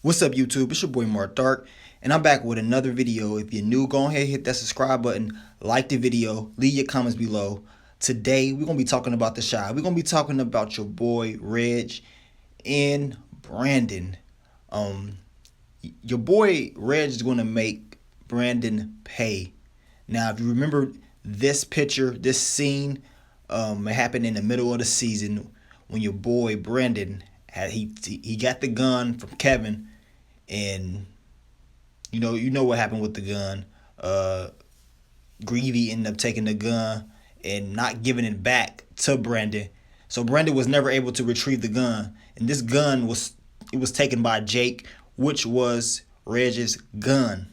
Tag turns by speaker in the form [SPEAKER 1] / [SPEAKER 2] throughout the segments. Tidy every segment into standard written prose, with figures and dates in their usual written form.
[SPEAKER 1] What's up, YouTube? It's your boy Mark Dark, and I'm back with another video. If you're new, go ahead, hit that subscribe button, like the video, leave your comments below. Today, we're going to be talking about The Chi. We're going to be talking about your boy Reg and Brandon. Um, your boy Reg is going to make Brandon pay. Now, if you remember this picture, this scene, it happened in the middle of the season when your boy Brandon he got the gun from Kevin, and you know what happened with the gun. Greavy ended up taking the gun and not giving it back to Brandon. So Brandon was never able to retrieve the gun, and this gun was taken by Jake, which was Reg's gun.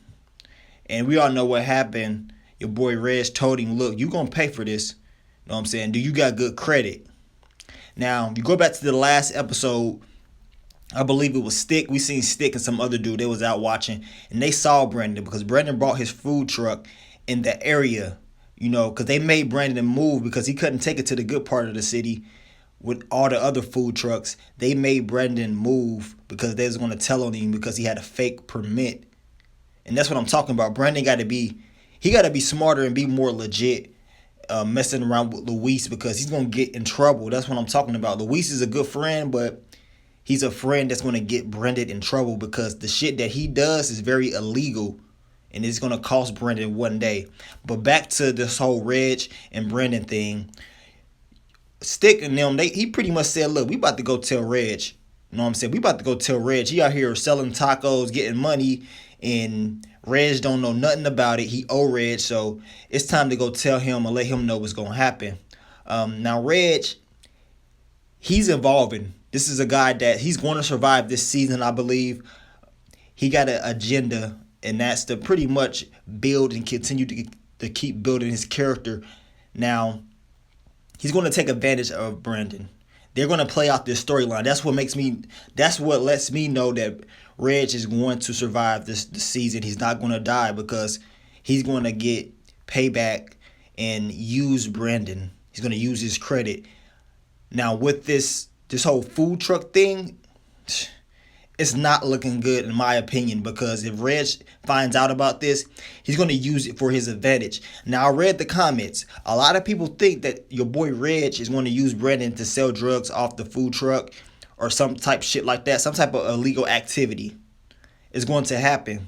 [SPEAKER 1] And we all know what happened. Your boy Reg told him, "Look, you gonna pay for this. You know what I'm saying? Do you got good credit?" Now, if you go back to the last episode, I believe it was Stick. We seen Stick and some other dude. They was out watching, and they saw Brandon because Brandon brought his food truck in the area. Because they made Brandon move because he couldn't take it to the good part of the city with all the other food trucks. They made Brandon move because they was going to tell on him because he had a fake permit, and that's what I'm talking about. Brandon got to be smarter and be more legit. Messing around with Luis because he's gonna get in trouble. That's what I'm talking about. Luis is a good friend, but he's a friend that's gonna get Brendan in trouble because the shit that he does is very illegal, and it's gonna cost Brendan one day. But back to this whole Reg and Brendan thing. Stick and them, he pretty much said, "Look, we about to go tell Reg. You know what I'm saying? We about to go tell Reg. He out here selling tacos, getting money, and Reg don't know nothing about it. He owe Reg, so it's time to go tell him and let him know what's gonna happen." Now Reg, he's evolving. This is a guy that he's going to survive this season, I believe. He got an agenda, and that's to pretty much build and continue to keep building his character. Now, he's going to take advantage of Brandon. They're going to play out this storyline. That's what lets me know that Reg is going to survive this season. He's not going to die because he's going to get payback and use Brandon. He's going to use his credit. Now with this whole food truck thing, it's not looking good in my opinion, because if Reg finds out about this, he's going to use it for his advantage. Now, I read the comments. A lot of people think that your boy Reg is going to use Brandon to sell drugs off the food truck or some type shit like that. Some type of illegal activity is going to happen.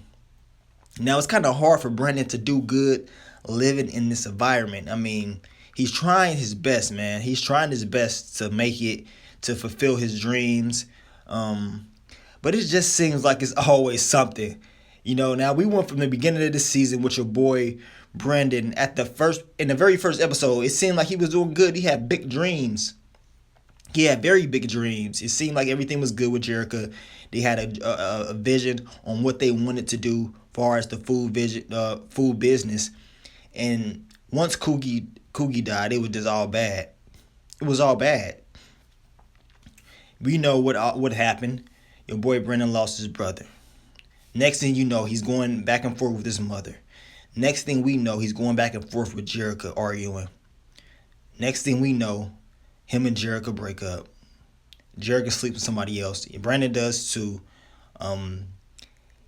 [SPEAKER 1] Now, it's kind of hard for Brandon to do good living in this environment. I mean, he's trying his best, man. He's trying his best to make it, to fulfill his dreams. But it just seems like it's always something. Now we went from the beginning of the season with your boy Brandon in the very first episode. It seemed like he was doing good. He had big dreams. He had very big dreams. It seemed like everything was good with Jerica. They had a vision on what they wanted to do as far as the food business. And once Coogie died, it was just all bad. It was all bad. We know what happened. Your boy Brandon lost his brother. Next thing you know, he's going back and forth with his mother. Next thing we know, he's going back and forth with Jerica, arguing. Next thing we know, him and Jerica break up. Jerica sleeps with somebody else. Brandon does too.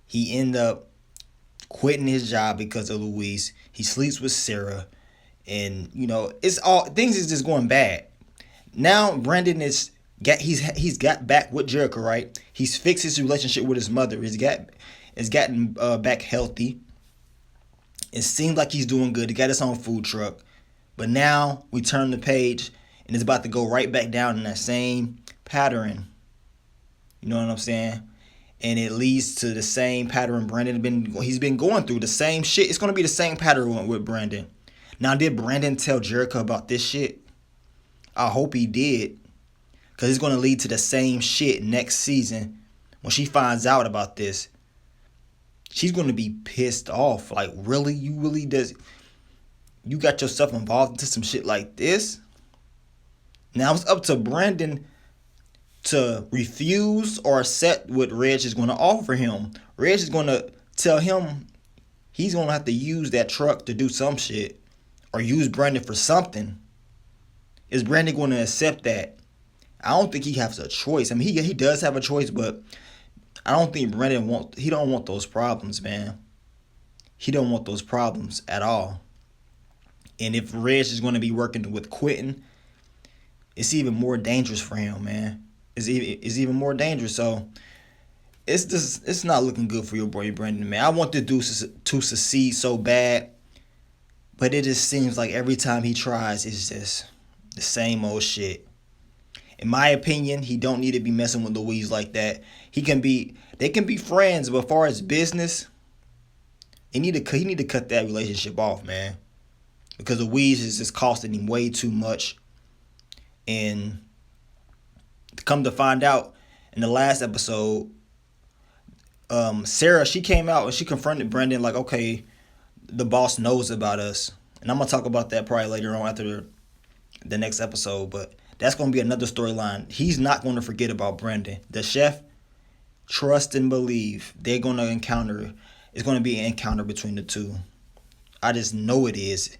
[SPEAKER 1] He end up quitting his job because of Luis. He sleeps with Sarah, and it's all things is just going bad. Now Brandon he's got back with Jerica, right? He's fixed his relationship with his mother. He's gotten back healthy. It seems like he's doing good. He got his own food truck. But now we turn the page, and it's about to go right back down in that same pattern. You know what I'm saying? And it leads to the same pattern he's been going through. The same shit. It's going to be the same pattern with Brandon. Now, did Brandon tell Jerica about this shit? I hope he did. Because it's going to lead to the same shit next season. When she finds out about this, she's going to be pissed off. Like, really? You got yourself involved into some shit like this? Now it's up to Brandon to refuse or accept what Reg is going to offer him. Reg is going to tell him he's going to have to use that truck to do some shit, or use Brandon for something. Is Brandon going to accept that? I don't think he has a choice. I mean, he does have a choice, but I don't think he don't want those problems, man. He don't want those problems at all. And if Reg is going to be working with Quentin, it's even more dangerous for him, man. It's even more dangerous. So it's not looking good for your boy Brandon, man. I want the dude to succeed so bad, but it just seems like every time he tries, it's just the same old shit. In my opinion, he don't need to be messing with Louise like that. They can be friends, but as far as business, he need to cut that relationship off, man. Because Louise is just costing him way too much. And come to find out, in the last episode, Sarah, she came out and she confronted Brendan like, okay, the boss knows about us. And I'm going to talk about that probably later on after the next episode. But that's going to be another storyline. He's not going to forget about Brendan. The chef, trust and believe, they're going to encounter. It's going to be an encounter between the two. I just know it is.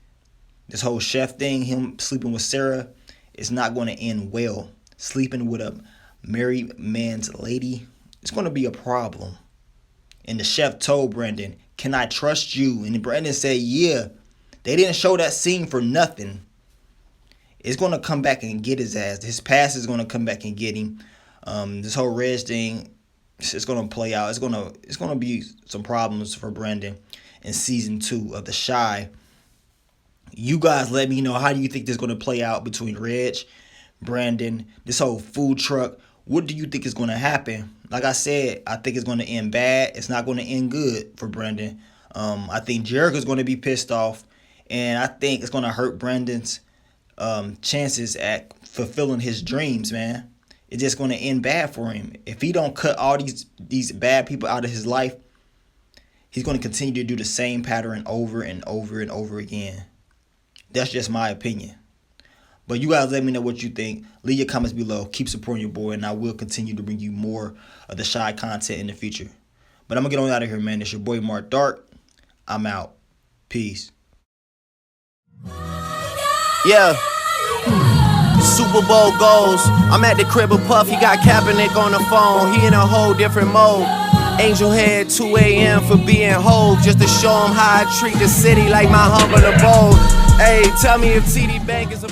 [SPEAKER 1] This whole chef thing, him sleeping with Sarah, is not going to end well. Sleeping with a married man's lady, it's going to be a problem. And the chef told Brendan, can I trust you? And Brendan said, yeah. They didn't show that scene for nothing. It's going to come back and get his ass. His past is going to come back and get him. This whole Reg thing, it's going to play out. It's going to be some problems for Brendan in season 2 of The Chi. You guys let me know, how do you think this is going to play out between Reg, Brandon, this whole food truck? What do you think is going to happen? Like I said, I think it's going to end bad. It's not going to end good for Brandon. I think Jericho's going to be pissed off, and I think it's going to hurt Brandon's chances at fulfilling his dreams, man. It's just going to end bad for him. If he don't cut all these bad people out of his life, he's going to continue to do the same pattern over and over and over again. That's just my opinion. But you guys let me know what you think. Leave your comments below. Keep supporting your boy, and I will continue to bring you more of the Chi content in the future. But I'm going to get on out of here, man. It's your boy Mark Dark. I'm out. Peace.
[SPEAKER 2] Yeah. Super Bowl goals. I'm at the crib of Puff. He got Kaepernick on the phone. He in a whole different mode. Angel Head 2 a.m. for being Hove, just to show him how I treat the city like my humble abode. Hey, tell me if TD Bank is a